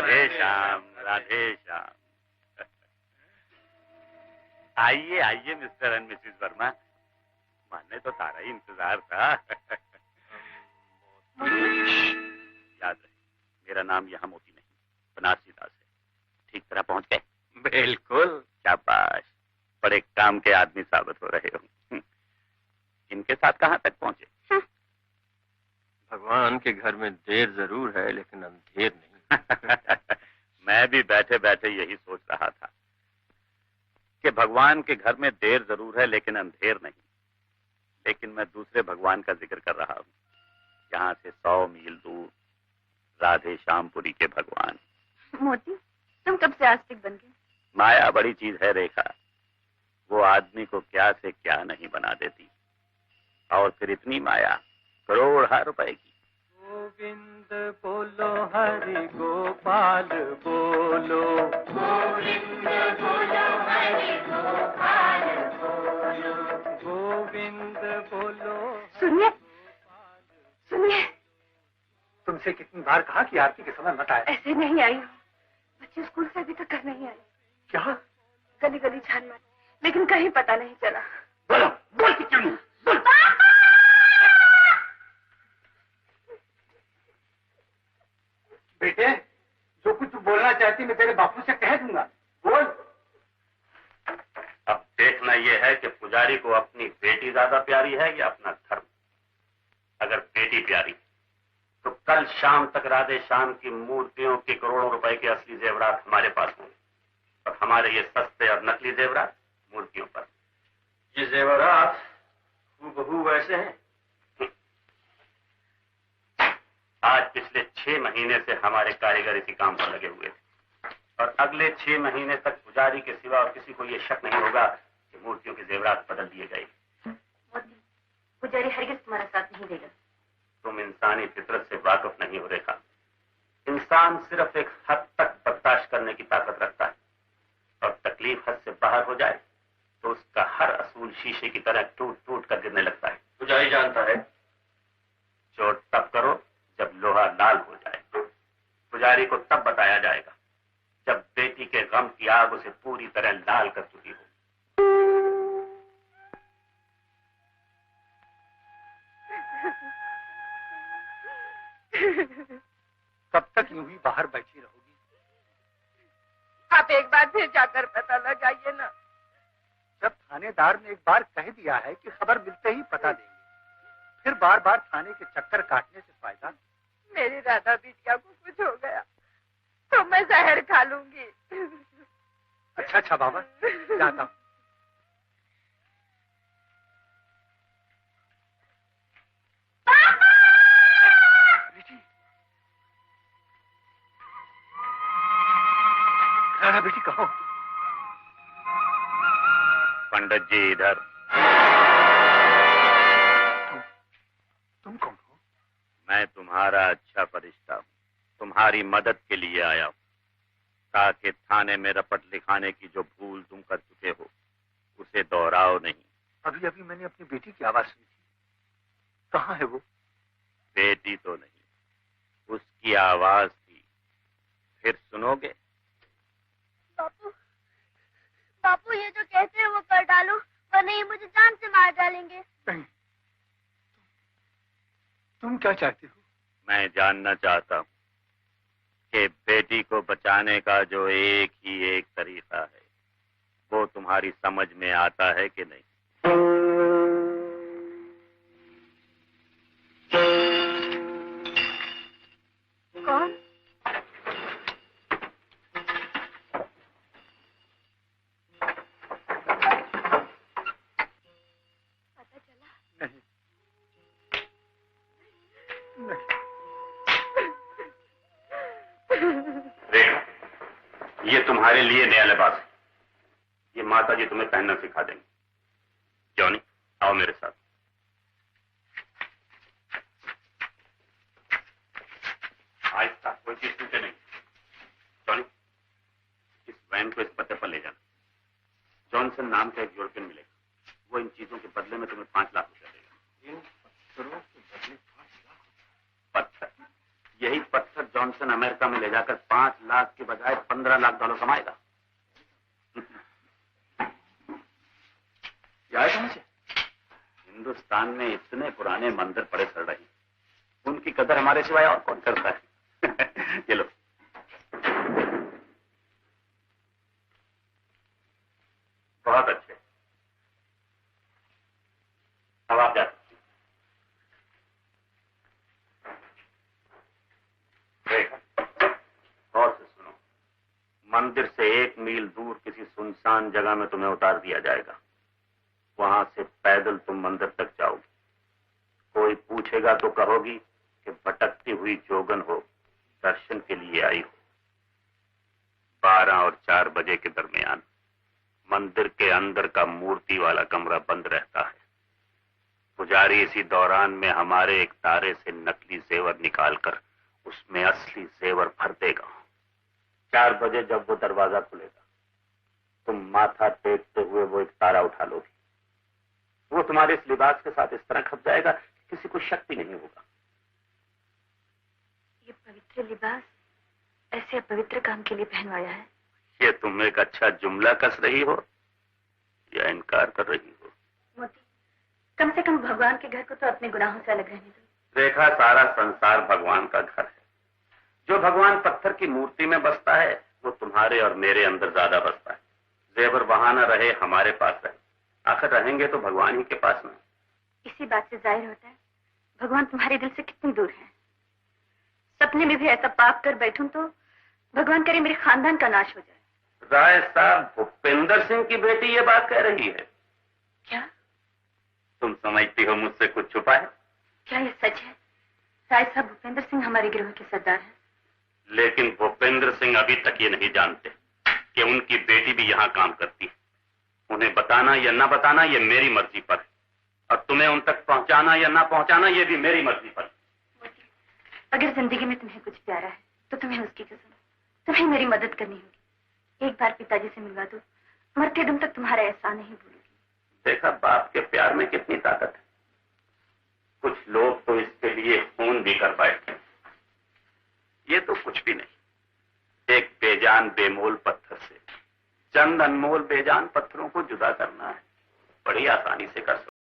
राधे श्याम, राधे श्याम। आइए आइए mister and Mrs Verma, मैंने तो तारा ही इंतजार था। याद रहे, मेरा नाम यहाँ मोती नहीं, बनारसी दास है। ठीक तरह पहुंच गए? बिल्कुल। शाबाश, बड़े काम के आदमी साबित हो रहे हो। इनके साथ कहाँ तक पहुंचे? भगवान के घर में देर जरूर है लेकिन अंधेर नहीं। मैं भी बैठे बैठे यही सोच रहा था कि भगवान के घर में देर जरूर है लेकिन अंधेर नहीं। लेकिन मैं दूसरे भगवान का जिक्र कर रहा हूँ, यहाँ से 100 मील दूर, राधे श्यामपुरी के भगवान। मोती, तुम कब से आस्तिक बन गए? माया बड़ी चीज है रेखा, वो आदमी को क्या से क्या नहीं बना देती। और फिर इतनी माया, करोड़ रुपए की। गोविंद बोलो हरि गोपाल बोलो, गोविंद बोलो हरि गोपाल बोलो, गोविंद बोलो। सुनिए सुनिए, तुमसे कितनी बार कहा कि आरती के समय मत आए। ऐसे नहीं आई हो, बच्चे स्कूल से अभी तक घर नहीं आए। क्या? गली गली छान मारी लेकिन कहीं पता नहीं चला। बोलो, बोल क्यों नहीं? बोल। बेटे, जो कुछ तू बोलना चाहती मैं तेरे बापू से कह दूंगा, बोल। अब देखना यह है कि पुजारी को अपनी बेटी ज्यादा प्यारी है या अपना धर्म। अगर बेटी प्यारी तो कल शाम तक राधे श्याम की मूर्तियों के करोड़ों रुपए के असली जेवरात हमारे पास होंगे और हमारे ये सस्ते और नकली जेवरात मूर्तियों पर। ये जेवरात हूबहू वैसे हैं। आज पिछले 6 महीने से हमारे कारीगर इसी काम पर लगे हुए थे और अगले 6 महीने तक पुजारी के सिवा और किसी को यह शक नहीं होगा कि मूर्तियों के जेवरात बदल दिए गए। पुजारी हरगिज तुम्हारा साथ नहीं देगा। तुम इंसानी फितरत से वाकिफ नहीं हो रेखा। इंसान सिर्फ एक हद तक बर्दाश्त करने की ताकत रखता है और तकलीफ हद से बाहर हो जाए तो उसका हर असूल शीशे की तरह टूट टूट कर गिरने लगता है। पुजारी जानता है चोट तब करो जब लोहा लाल हो जाए। पुजारी को तब बताया जाएगा जब बेटी के गम की आग उसे पूरी तरह लाल कर चुकी हो। कब तक यूं ही बाहर बैठी रहोगी? आप एक बार फिर जाकर पता लगाइए ना। जब थानेदार ने एक बार कह दिया है कि खबर मिलते ही पता देंगे, फिर बार बार थाने के चक्कर काटने से फायदा। मेरी राधा बिटिया को कुछ हो गया तो मैं जहर खा लूंगी। अच्छा बाबा, जाता हूँ। राधा बेटी कहो। पंडित जी इधर। तुम कौन हो? मैं तुम्हारा अच्छा फरिश्ता हूँ, तुम्हारी मदद के लिए आया हूँ ताकि थाने में रपट लिखाने की जो भूल तुम कर चुके हो उसे दोहराओ नहीं। अभी अभी मैंने अपनी बेटी की आवाज सुनी थी, कहाँ है वो? बेटी तो नहीं, उसकी आवाज थी। फिर सुनोगे? बापू, बापू ये जो कहते हैं वो कर डालो वरना ये मुझे जान से मार डालेंगे। नहीं, तुम क्या चाहती हो? मैं जानना चाहता हूँ कि बेटी को बचाने का जो एक ही एक तरीका है वो तुम्हारी समझ में आता है कि नहीं? कौन? पता चला? नहीं, रेखा, ये तुम्हारे लिए नया लिबास है। ये माता जी तुम्हें पहनना सिखा देंगे। जॉनी, आओ मेरे साथ। आहिस्ता, कोई चीज टूटे नहीं। जॉनी, इस वैन को इस पते पर ले जाना। जॉनसन नाम का एक यूरोपियन मिलेगा, वो इन चीजों के बदले में तुम्हें 5 लाख रुपया देगा। इन पत्थरों के बदले 5 लाख? पत्थर, यही पत्थर जॉनसन अमेरिका में ले जाकर 5 लाख के बजाय 15 लाख डॉलर कमाएगा। याद है मुझे, हिंदुस्तान में इतने पुराने मंदिर पड़े चल रहे हैं, उनकी कदर हमारे सिवाय और कौन करता है। ये लो। बहुत अच्छे, अब आप जा सकते हैं। गौर से सुनो, मंदिर से 1 मील दूर किसी सुनसान जगह में तुम्हें उतार दिया जाएगा। वहां से पैदल तुम मंदिर तक जाओगी। कोई पूछेगा तो कहोगी कि भटकती हुई जोगन हो, दर्शन के लिए आई हो। 12 और 4 बजे के दरमियान मंदिर के अंदर का मूर्ति वाला कमरा बंद रहता है। पुजारी इसी दौरान में हमारे एक तारे से नकली जेवर निकालकर उसमें असली जेवर भर देगा। 4 बजे जब वो दरवाजा खुलेगा, तुम माथा टेकते हुए वो एक तारा उठा लोगी। वो तुम्हारे इस लिबास के साथ इस तरह खप जाएगा कि किसी को शक भी नहीं होगा। ये पवित्र लिबास ऐसे अपवित्र काम के लिए पहनवाया है? ये तुम एक अच्छा जुमला कस रही हो या इनकार कर रही हो? मोती, कम से कम भगवान के घर को तो अपने गुनाहों से अलग रहने दो। देखा, सारा संसार भगवान का घर है। जो भगवान पत्थर की मूर्ति में बसता है वो तुम्हारे और मेरे अंदर ज्यादा बसता है। जेवर वहां न रहे, हमारे पास रहे। आखिर रहेंगे तो भगवान ही के पास में। इसी बात से जाहिर होता है भगवान तुम्हारे दिल से कितनी दूर है। सपने में भी ऐसा पाप कर बैठूं तो भगवान करे मेरे खानदान का नाश हो जाए। राय साहब, भूपेंद्र सिंह की बेटी ये बात कह रही है। क्या तुम समझती हो मुझसे कुछ छुपा है? क्या ये सच है? राय साहब, भूपेंद्र सिंह हमारे गिरोह के सरदार हैं। लेकिन भूपेंद्र सिंह अभी तक ये नहीं जानते कि उनकी बेटी भी यहाँ काम करती है। उन्हें बताना या न बताना ये मेरी मर्जी पर है, और तुम्हें उन तक पहुंचाना या ना पहुंचाना ये भी मेरी मर्जी पर है। अगर जिंदगी में तुम्हें कुछ प्यारा है तो तुम्हें उसकी कसम, तुम्हें मेरी मदद करनी होगी। एक बार पिताजी से मिलवा दो, मरते दम तक तुम्हारा एहसान नहीं भूलूंगी। देखा बाप के प्यार में कितनी ताकत है। कुछ लोग तो इसके लिए खून भी कर बैठते। ये तो कुछ भी नहीं। एक बेजान बेमोल पत्थर से चंद अनमोल बेजान पत्थरों को जुदा करना है, बड़ी आसानी से कर सकते।